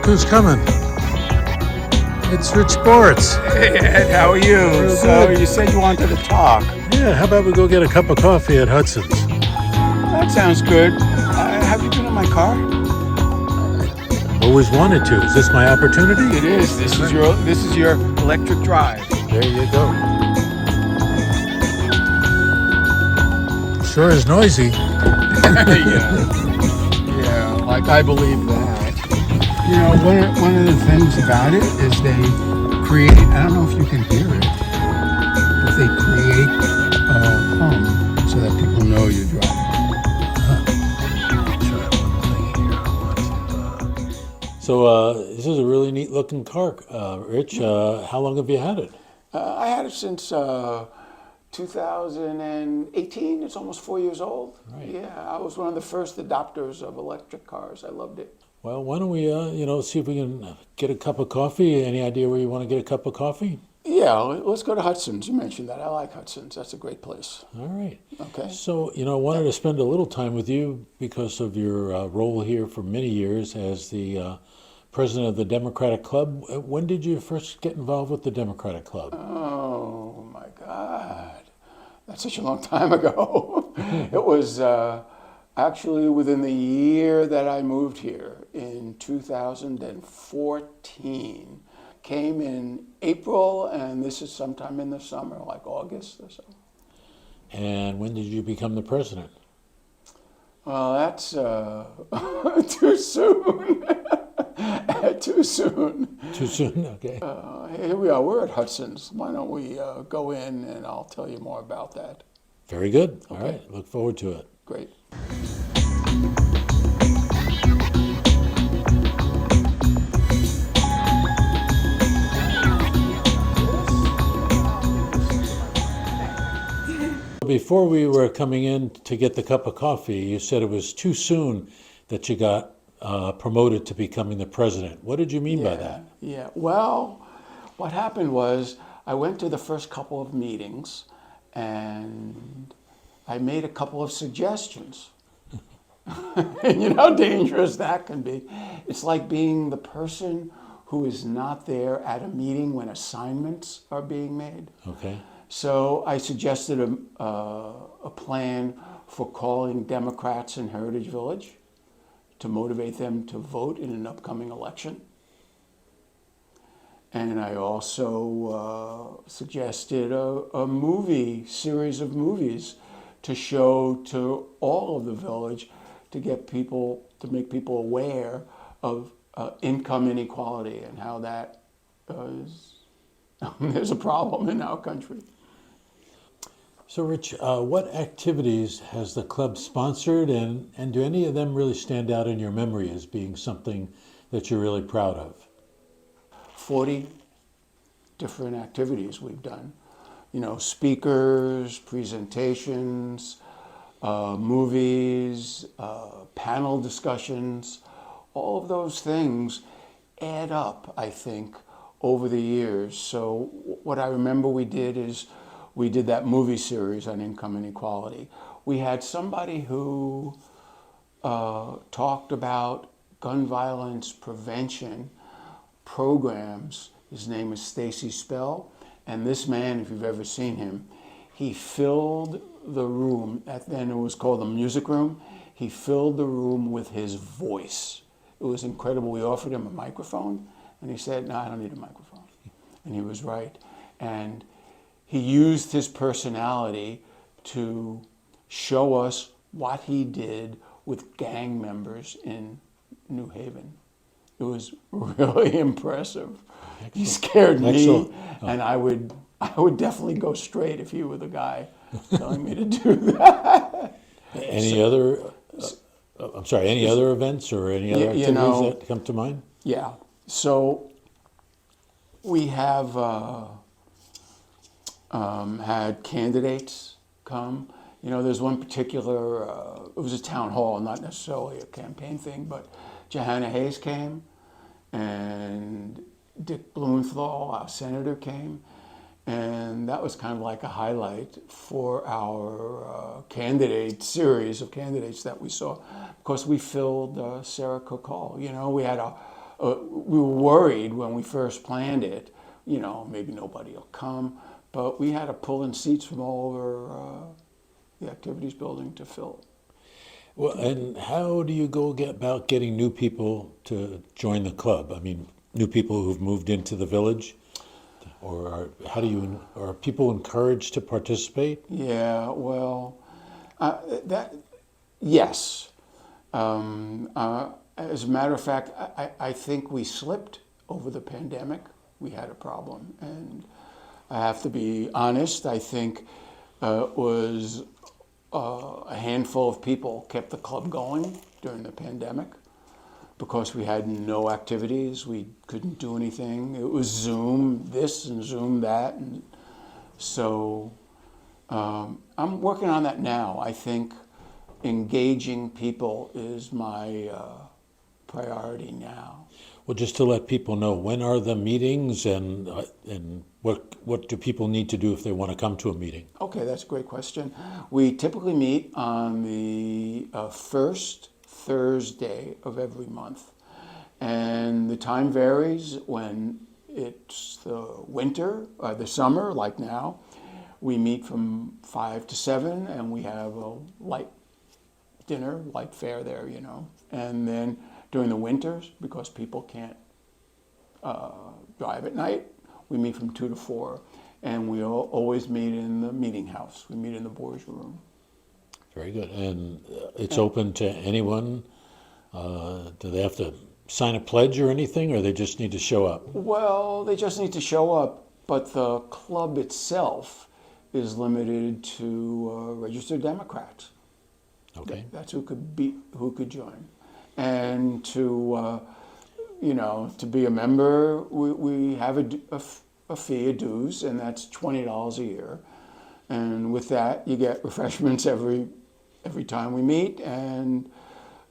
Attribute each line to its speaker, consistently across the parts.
Speaker 1: who's coming. It's Rich Boritz.
Speaker 2: Hey Ed, how are you?
Speaker 1: Real
Speaker 2: So
Speaker 1: good.
Speaker 2: you said you wanted to talk.
Speaker 1: Yeah, how about we go get a cup of coffee at Hudson's?
Speaker 2: That sounds good. Have you been in my car?
Speaker 1: Always wanted to. Is this my opportunity?
Speaker 2: It is. This is your electric drive.
Speaker 1: There you go. Sure is noisy.
Speaker 2: Yeah, like I believe that. You know, one of the things about it is they create, I don't know if you can hear it, but they create a hum so that people know you're driving.
Speaker 1: So this is a really neat looking car, Rich. How long have you had it?
Speaker 2: I had it since 2018. It's almost 4 years old.
Speaker 1: Right.
Speaker 2: Yeah, I was one of the first adopters of electric cars. I loved it.
Speaker 1: Well, why don't we, see if we can get a cup of coffee? Any idea where you want to get a cup of coffee?
Speaker 2: Yeah, let's go to Hudson's. You mentioned that. I like Hudson's. That's a great place.
Speaker 1: All right.
Speaker 2: Okay.
Speaker 1: So, I wanted to spend a little time with you because of your role here for many years as the president of the Democratic Club. When did you first get involved with the Democratic Club?
Speaker 2: Oh, my God. That's such a long time ago. It was actually within the year that I moved here in 2014. Came in April, and this is sometime in the summer, like August or so.
Speaker 1: And when did you become the president?
Speaker 2: Well, that's too soon. Too soon.
Speaker 1: Too soon? Okay.
Speaker 2: Here we are. We're at Hudson's. Why don't we go in, and I'll tell you more about that.
Speaker 1: Very good. All
Speaker 2: Okay.
Speaker 1: right. Look forward to it.
Speaker 2: Great.
Speaker 1: Before we were coming in to get the cup of coffee, you said it was too soon that you got promoted to becoming the president. What did you mean by that?
Speaker 2: Yeah. Well, what happened was I went to the first couple of meetings and I made a couple of suggestions. And you know how dangerous that can be. It's like being the person who is not there at a meeting when assignments are being made.
Speaker 1: Okay.
Speaker 2: So I suggested a plan for calling Democrats in Heritage Village to motivate them to vote in an upcoming election. And I also suggested a series of movies to show to all of the village to make people aware of income inequality and how that there's a problem in our country.
Speaker 1: So, Rich, what activities has the club sponsored, and do any of them really stand out in your memory as being something that you're really proud of?
Speaker 2: 40 different activities we've done. You know, speakers, presentations, movies, panel discussions, all of those things add up, I think, over the years. So what I remember we did is we did that movie series on income inequality. We had somebody who talked about gun violence prevention programs. His name is Stacy Spell. And this man, if you've ever seen him, he filled the room, then it was called the music room. He filled the room with his voice. It was incredible. We offered him a microphone, and he said, no, I don't need a microphone. And he was right. And he used his personality to show us what he did with gang members in New Haven. It was really impressive. Excellent. He scared me,
Speaker 1: Excellent.
Speaker 2: And I would definitely go straight if he were the guy telling me to do that.
Speaker 1: Any other events or any other activities that come to mind?
Speaker 2: Yeah. So we have had candidates come. You know, there's one particular, it was a town hall, not necessarily a campaign thing, but Johanna Hayes came, and Dick Blumenthal, our senator, came, and that was kind of like a highlight for our series of candidates that we saw. Of course, we filled Sarah Cookall. You know, we had a we were worried when we first planned it, maybe nobody will come, but we had to pull in seats from all over the activities building to fill.
Speaker 1: Well, and how do you go about getting new people to join the club? I mean, new people who've moved into the village, or are people encouraged to participate?
Speaker 2: Yeah, well, that yes. As a matter of fact, I think we slipped over the pandemic. We had a problem, and I have to be honest. I think it was a handful of people kept the club going during the pandemic because we had no activities. We couldn't do anything. It was Zoom this and Zoom that, and so I'm working on that now. I think engaging people is my priority now.
Speaker 1: Well, just to let people know, when are the meetings, and what do people need to do if they want to come to a meeting?
Speaker 2: Okay, that's a great question. We typically meet on the first Thursday of every month, and the time varies. When it's the winter, the summer, like now, we meet from 5 to 7, and we have a light dinner, light fare there, and then during the winters, because people can't drive at night, we meet from 2 to 4, and we always meet in the meeting house. We meet in the boys' room.
Speaker 1: Very good. And it's open to anyone? Do they have to sign a pledge or anything, or they just need to show up?
Speaker 2: Well, they just need to show up, but the club itself is limited to registered Democrats.
Speaker 1: Okay.
Speaker 2: That's who could join. And to be a member, we have a fee, a dues, and that's $20 a year. And with that, you get refreshments every time we meet, and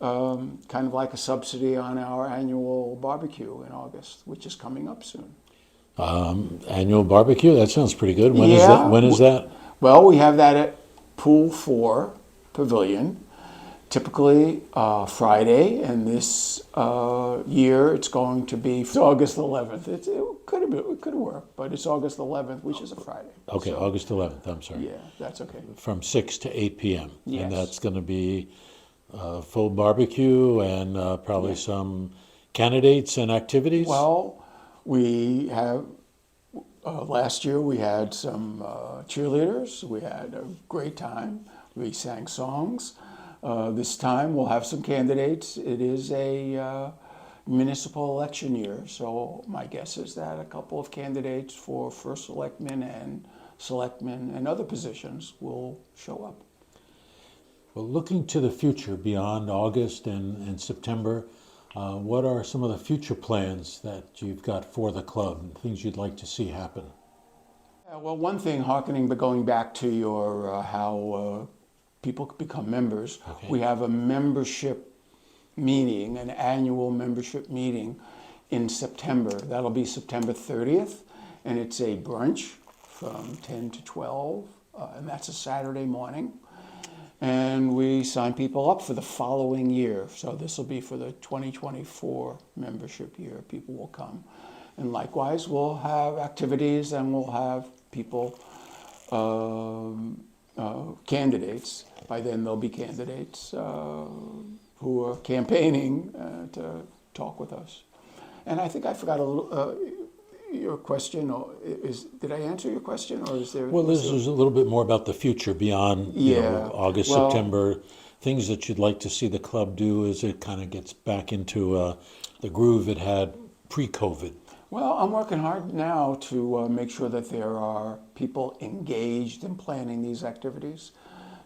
Speaker 2: kind of like a subsidy on our annual barbecue in August, which is coming up soon.
Speaker 1: Annual barbecue? That sounds pretty good. When is
Speaker 2: Yeah.
Speaker 1: that? When is that?
Speaker 2: Well, we have that at Pool 4 Pavilion, typically Friday, and this year it's going to be August 11th. It could work, but it's August 11th, which is a Friday.
Speaker 1: Okay,
Speaker 2: So,
Speaker 1: August 11th. I'm sorry.
Speaker 2: yeah, that's okay.
Speaker 1: From 6 to 8 p.m.
Speaker 2: Yes.
Speaker 1: And that's going to be full barbecue and probably
Speaker 2: Yeah.
Speaker 1: some candidates and activities.
Speaker 2: Well, we have, last year we had some cheerleaders. We had a great time. We sang songs. This time we'll have some candidates. It is a municipal election year, so my guess is that a couple of candidates for first selectmen and other positions will show up.
Speaker 1: Well, looking to the future beyond August and September, what are some of the future plans that you've got for the club and things you'd like to see happen?
Speaker 2: Well, one thing, going back to your how people become members,
Speaker 1: Okay.
Speaker 2: we have a membership meeting, an annual membership meeting in September. That'll be September 30th, and it's a brunch from 10 to 12, and that's a Saturday morning. And we sign people up for the following year. So this will be for the 2024 membership year. People will come. And likewise, we'll have activities and we'll have people, candidates. By then, there'll be candidates who are campaigning to talk with us. And I think I forgot a little. Your question, did I answer your question, or is there?
Speaker 1: Well, this is a little bit more about the future beyond August,
Speaker 2: well,
Speaker 1: September, things that you'd like to see the club do as it kind of gets back into the groove it had pre-COVID.
Speaker 2: Well, I'm working hard now to make sure that there are people engaged in planning these activities.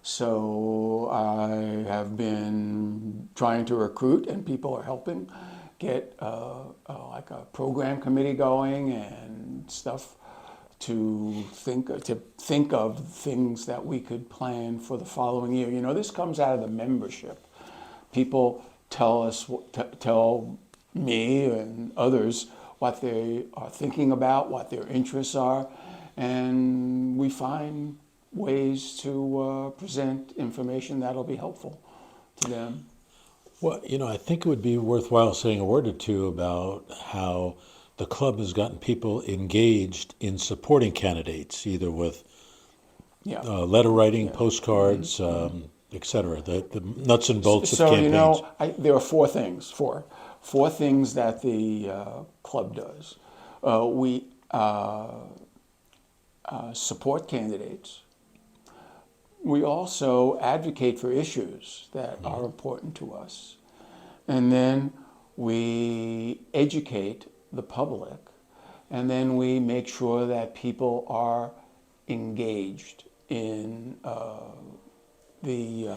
Speaker 2: So I have been trying to recruit, and people are helping get like a program committee going and stuff to think of things that we could plan for the following year. You know, this comes out of the membership. People tell me and others what they are thinking about, what their interests are, and we find ways to present information that'll be helpful to them.
Speaker 1: Well, I think it would be worthwhile saying a word or two about how the club has gotten people engaged in supporting candidates, either with
Speaker 2: Yeah.
Speaker 1: letter writing,
Speaker 2: Yeah.
Speaker 1: postcards, et cetera, the nuts and bolts of
Speaker 2: So,
Speaker 1: campaigns.
Speaker 2: there are four things that the club does. We support candidates. We also advocate for issues that are important to us. And then we educate the public. And then we make sure that people are engaged in the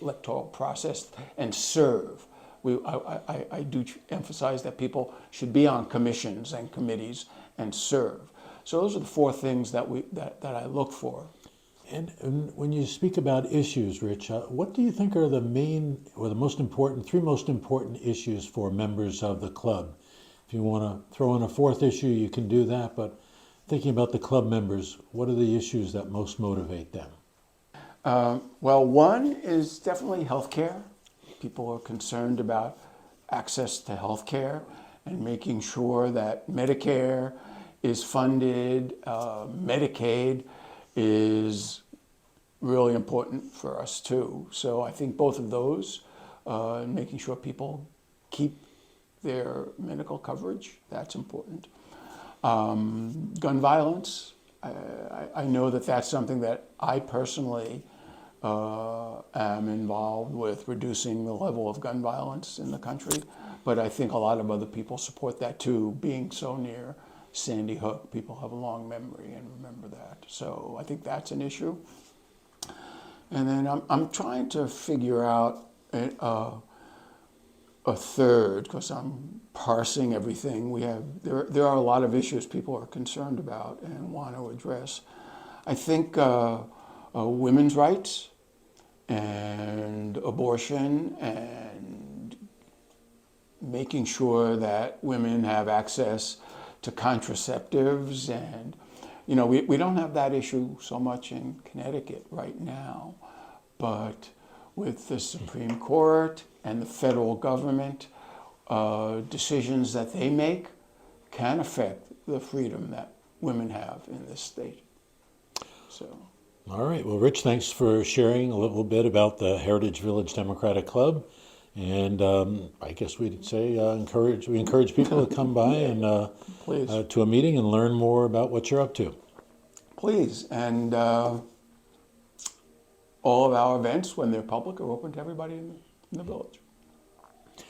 Speaker 2: electoral process and serve. I do emphasize that people should be on commissions and committees and serve. So those are the four things that I look for.
Speaker 1: And when you speak about issues, Rich, what do you think are the main or the most important, three most important issues for members of the club? If you want to throw in a fourth issue, you can do that. But thinking about the club members, what are the issues that most motivate them?
Speaker 2: Well, one is definitely healthcare. People are concerned about access to healthcare and making sure that Medicare is funded, Medicaid is really important for us too. So I think both of those, making sure people keep their medical coverage, that's important. Gun violence, I know that that's something that I personally am involved with reducing the level of gun violence in the country, but I think a lot of other people support that too, being so near Sandy Hook. People have a long memory and remember that. So I think that's an issue. And then I'm trying to figure out a third, because I'm parsing everything. There are a lot of issues people are concerned about and want to address. I think women's rights and abortion and making sure that women have access to contraceptives, and we don't have that issue so much in Connecticut right now, but with the Supreme Court and the federal government, decisions that they make can affect the freedom that women have in this state. So.
Speaker 1: All right. Well, Rich, thanks for sharing a little bit about the Heritage Village Democratic Club. And I guess we'd say we encourage people to come by and
Speaker 2: Please.
Speaker 1: to a meeting and learn more about what you're up to.
Speaker 2: Please. And all of our events, when they're public, are open to everybody in the village.